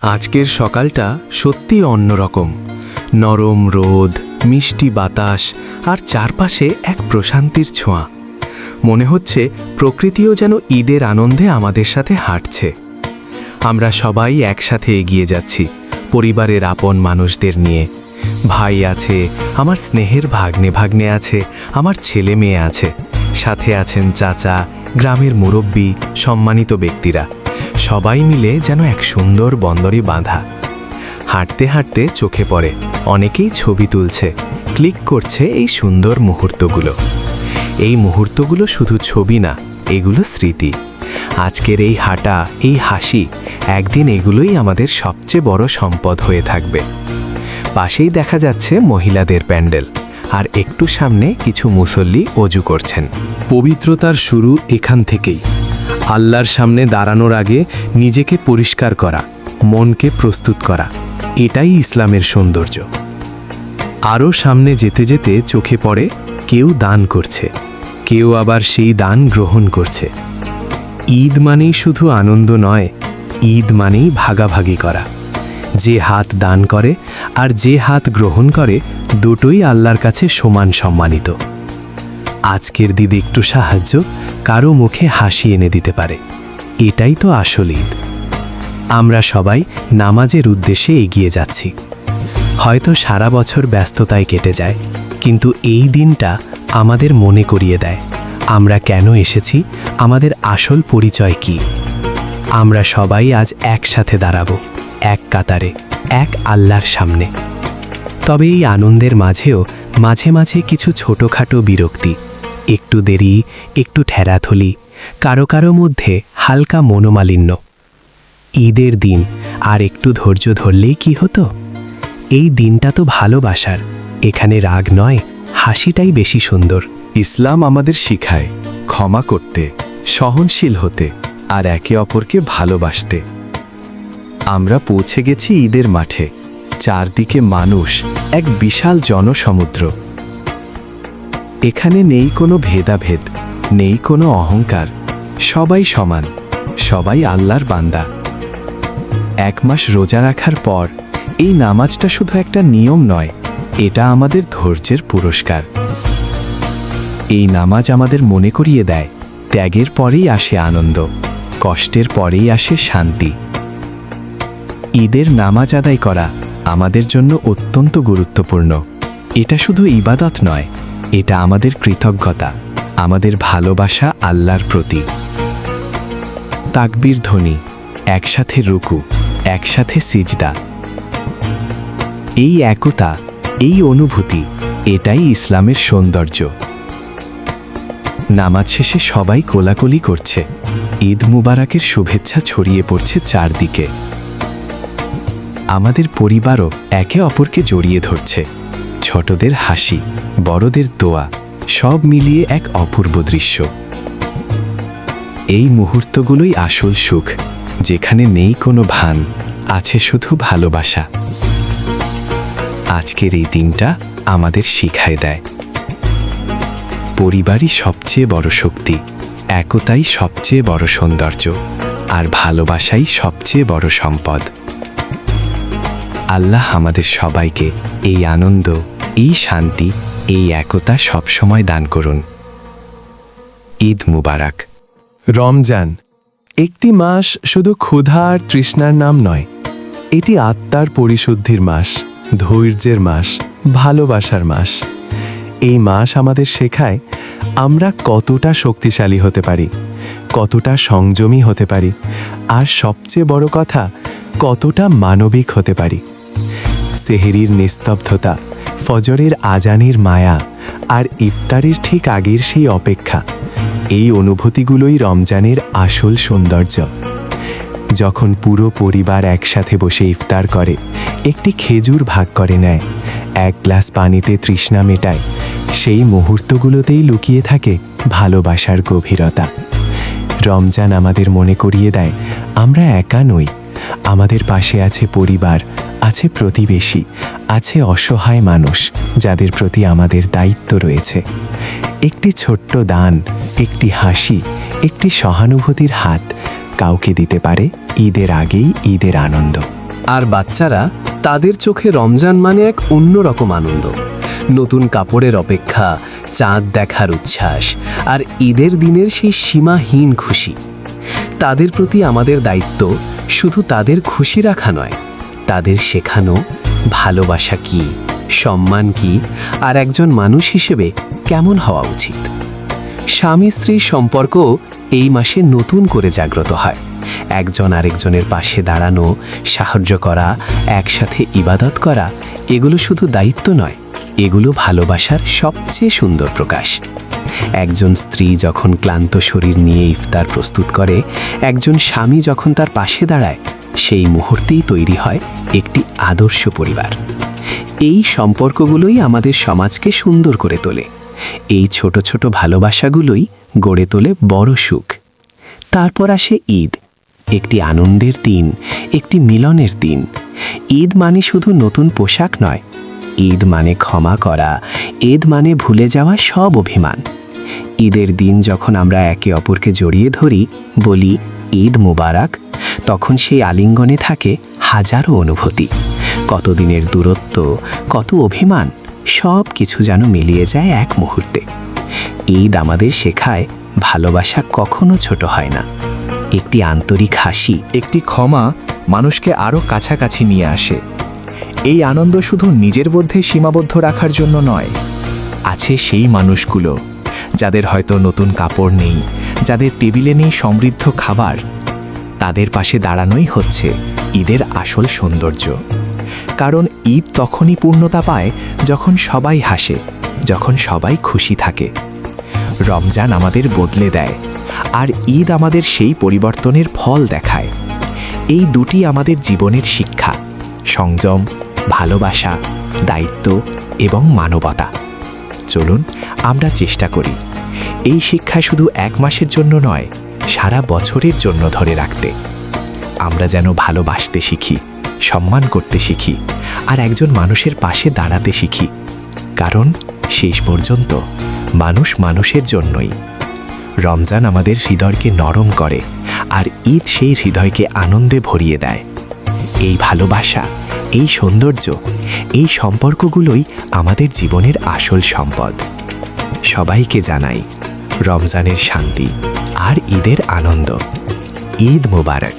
আজকের সকালটা সত্যি অন্যরকম। নরম রোদ, মিষ্টি বাতাস আর চারপাশে এক প্রশান্তির ছোঁয়া। মনে হচ্ছে প্রকৃতিও যেন ঈদের আনন্দে আমাদের সাথে হাঁটছে। আমরা সবাই একসাথে এগিয়ে যাচ্ছি, পরিবারের আপন মানুষদের নিয়ে। ভাই আছে, আমার স্নেহের ভাগ্নে আছে, আমার ছেলে মেয়ে আছে, সাথে আছেন চাচা, গ্রামের মুরব্বি, সম্মানিত ব্যক্তিরা। সবাই মিলে যেন এক সুন্দর বন্দরে বাঁধা। হাঁটতে হাঁটতে চোখে পড়ে অনেকেই ছবি তুলছে, ক্লিক করছে এই সুন্দর মুহূর্তগুলো। এই মুহূর্তগুলো শুধু ছবি না, এগুলো স্মৃতি। আজকের এই হাঁটা, এই হাসি, একদিন এগুলোই আমাদের সবচেয়ে বড় সম্পদ হয়ে থাকবে। পাশেই দেখা যাচ্ছে মহিলাদের প্যান্ডেল, আর একটু সামনে কিছু মুসল্লি অজু করছেন। পবিত্রতার শুরু এখান থেকেই। আল্লাহর সামনে দাঁড়ানোর আগে নিজেকে পরিষ্কার করা, মনকে প্রস্তুত করা, এটাই ইসলামের সৌন্দর্য। আরও সামনে যেতে যেতে চোখে পড়ে কেউ দান করছে, কেউ আবার সেই দান গ্রহণ করছে। ঈদ মানেই শুধু আনন্দ নয়, ঈদ মানেই ভাগাভাগি করা। যে হাত দান করে আর যে হাত গ্রহণ করে, দুটোই আল্লাহর কাছে সমান সম্মানিত। আজকের দিনে একটু সাহায্য কারো মুখে হাসি এনে দিতে পারে, এটাই তো আসল ঈদ। আমরা সবাই নামাজের উদ্দেশ্যে এগিয়ে যাচ্ছি। হয়তো সারা বছর ব্যস্ততায় কেটে যায়, কিন্তু এই দিনটা আমাদের মনে করিয়ে দেয় আমরা কেন এসেছি, আমাদের আসল পরিচয় কি। আমরা সবাই আজ একসাথে দাঁড়াবো, এক কাতারে, এক আল্লাহর সামনে। তবে এই আনন্দের মাঝেও মাঝে মাঝে কিছু ছোটোখাটো বিরক্তি, একটু দেরি, একটু ঠেরাথলি, কারো কারো মধ্যে হালকা মনোমালিন্য। ঈদের দিন আর একটু ধৈর্য ধরলেই কি হতো? এই দিনটা তো ভালোবাসার, এখানে রাগ নয়, হাসিটাই বেশি সুন্দর। ইসলাম আমাদের শিখায় ক্ষমা করতে, সহনশীল হতে আর একে অপরকে ভালোবাসতে। আমরা পৌঁছে গেছি ঈদের মাঠে। চারদিকে মানুষ, এক বিশাল জনসমুদ্র। এখানে নেই কোনো ভেদাভেদ, নেই কোনো অহংকার। সবাই সমান, সবাই আল্লাহর বান্দা। 1 মাস রোজা রাখার পর এই নামাজটা শুধু একটা নিয়ম নয়, এটা আমাদের ধৈর্যের পুরস্কার। এই নামাজ আমাদের মনে করিয়ে দেয় ত্যাগের পরেই আসে আনন্দ, কষ্টের পরেই আসে শান্তি। ঈদের নামাজ আদায় করা আমাদের জন্য অত্যন্ত গুরুত্বপূর্ণ। এটা শুধু ইবাদত নয়, এটা আমাদের কৃতজ্ঞতা, আমাদের ভালোবাসা আল্লাহর প্রতি। তাকবীর ধ্বনি, একসাথে রুকু, একসাথে সিজদা। এই একতা, এই অনুভূতি, এটাই ইসলামের সৌন্দর্য। নামাজ শেষে সবাই কোলাকুলি করছে, ঈদ মুবারকের শুভেচ্ছা ছড়িয়ে পড়ছে চারদিকে। আমাদের পরিবারও একে অপরকে জড়িয়ে ধরছে। ছোটদের হাসি, বড়দের দোয়া, সব মিলিয়ে এক অপূর্ব দৃশ্য। এই মুহূর্তগুলোই আসল সুখ, যেখানে নেই কোনো ভান, আছে শুধু ভালোবাসা। আজকের এই দিনটা আমাদের শিখায় দেয় পরিবারই সবচেয়ে বড় শক্তি, একতাই সবচেয়ে বড় সৌন্দর্য, আর ভালোবাসাই সবচেয়ে বড় সম্পদ। আল্লাহ আমাদের সবাইকে এই আনন্দ, এই শান্তি, এই একতা সবসময় দান করুন। ঈদ মুবারক। রমজান একটি মাস শুধু ক্ষুধা আর তৃষ্ণার নাম নয়, এটি আত্মার পরিশুদ্ধির মাস, ধৈর্যের মাস, ভালোবাসার মাস। এই মাস আমাদের শেখায় আমরা কতটা শক্তিশালী হতে পারি, কতটা সংযমী হতে পারি, আর সবচেয়ে বড় কথা, কতটা মানবিক হতে পারি। সেহরির নিস্তব্ধতা, ফজরের আজানের মায়া, আর ইফতারের ঠিক আগের সেই অপেক্ষা, এই অনুভূতিগুলোই রমজানের আসল সৌন্দর্য। যখন পুরো পরিবার একসাথে বসে ইফতার করে, একটি খেজুর ভাগ করে নেয়, 1 গ্লাস পানিতে তৃষ্ণা মেটায়, সেই মুহূর্তগুলোতেই লুকিয়ে থাকে ভালোবাসার গভীরতা। রমজান আমাদের মনে করিয়ে দেয় আমরা একা নই, আমাদের পাশে আছে পরিবার, আছে প্রতিবেশী, আছে অসহায় মানুষ যাদের প্রতি আমাদের দায়িত্ব রয়েছে। একটি ছোট্ট দান, একটি হাসি, একটি সহানুভূতির হাত কাউকে দিতে পারে ঈদের আগেই ঈদের আনন্দ। আর বাচ্চারা, তাদের চোখে রমজান মানে এক অন্যরকম আনন্দ। নতুন কাপড়ের অপেক্ষা, চাঁদ দেখার উচ্ছ্বাস, আর ঈদের দিনের সেই সীমাহীন খুশি। তাদের প্রতি আমাদের দায়িত্ব শুধু তাদের খুশি রাখা নয়, তাদের শেখানো ভালোবাসা কি, সম্মান কি, আর একজন মানুষ হিসেবে কেমন হওয়া উচিত। স্বামী স্ত্রীর সম্পর্ক এই মাসে নতুন করে জাগ্রত হয়। একজন আরেকজনের পাশে দাঁড়ানো, সাহায্য করা, একসাথে ইবাদত করা, এগুলো শুধু দায়িত্ব নয়, এগুলো ভালোবাসার সবচেয়ে সুন্দর প্রকাশ। একজন স্ত্রী যখন ক্লান্ত শরীর নিয়ে ইফতার প্রস্তুত করে, একজন স্বামী যখন তার পাশে দাঁড়ায়, সেই মুহূর্তেই তৈরি হয় একটি আদর্শ পরিবার। এই সম্পর্কগুলোই আমাদের সমাজকে সুন্দর করে তোলে। এই ছোট ছোট ভালোবাসাগুলোই গড়ে তোলে বড় সুখ। তারপর আসে ঈদ, একটি আনন্দের দিন, একটি মিলনের দিন। ঈদ মানে শুধু নতুন পোশাক নয়, ঈদ মানে ক্ষমা করা, ঈদ মানে ভুলে যাওয়া সব অভিমান। ঈদের দিন যখন আমরা একে অপরকে জড়িয়ে ধরি, বলি ঈদ মুবারক, তখন সেই আলিঙ্গনে থাকে হাজারো অনুভূতি। কতদিনের দূরত্ব, কত অভিমান, সব কিছু যেন মিলিয়ে যায় এক মুহূর্তে। ঈদ আমাদের শেখায় ভালোবাসা কখনো ছোট হয় না। একটি আন্তরিক হাসি, একটি ক্ষমা মানুষকে আরও কাছাকাছি নিয়ে আসে। এই আনন্দ শুধু নিজের মধ্যে সীমাবদ্ধ রাখার জন্য নয়, আছে সেই মানুষগুলো যাদের হয়তো নতুন কাপড় নেই, যাদের টেবিলে নেই সমৃদ্ধ খাবার। তাদের পাশে দাঁড়ানোই হচ্ছে ঈদের আসল সৌন্দর্য। কারণ ঈদ তখনই পূর্ণতা পায় যখন সবাই হাসে, যখন সবাই খুশি থাকে। রমজান আমাদের বদলে দেয়, আর ঈদ আমাদের সেই পরিবর্তনের ফল দেখায়। এই দুটি আমাদের জীবনের শিক্ষা: সংযম, ভালোবাসা, দায়িত্ব এবং মানবতা। চলুন আমরা চেষ্টা করি এই শিক্ষা শুধু এক মাসের জন্য নয়, সারা বছরের জন্য ধরে রাখতে। আমরা যেন ভালোবাসতে শিখি, সম্মান করতে শিখি, আর একজন মানুষের পাশে দাঁড়াতে শিখি। কারণ শেষ পর্যন্ত মানুষ মানুষের জন্যই। রমজান আমাদের হৃদয়কে নরম করে, আর ঈদ সেই হৃদয়কে আনন্দে ভরিয়ে দেয়। এই ভালোবাসা, এই সৌন্দর্য, এই সম্পর্কগুলোই আমাদের জীবনের আসল সম্পদ। সবাইকে জানাই রমজানের শান্তি আর ঈদের আনন্দ। ঈদ মোবারক।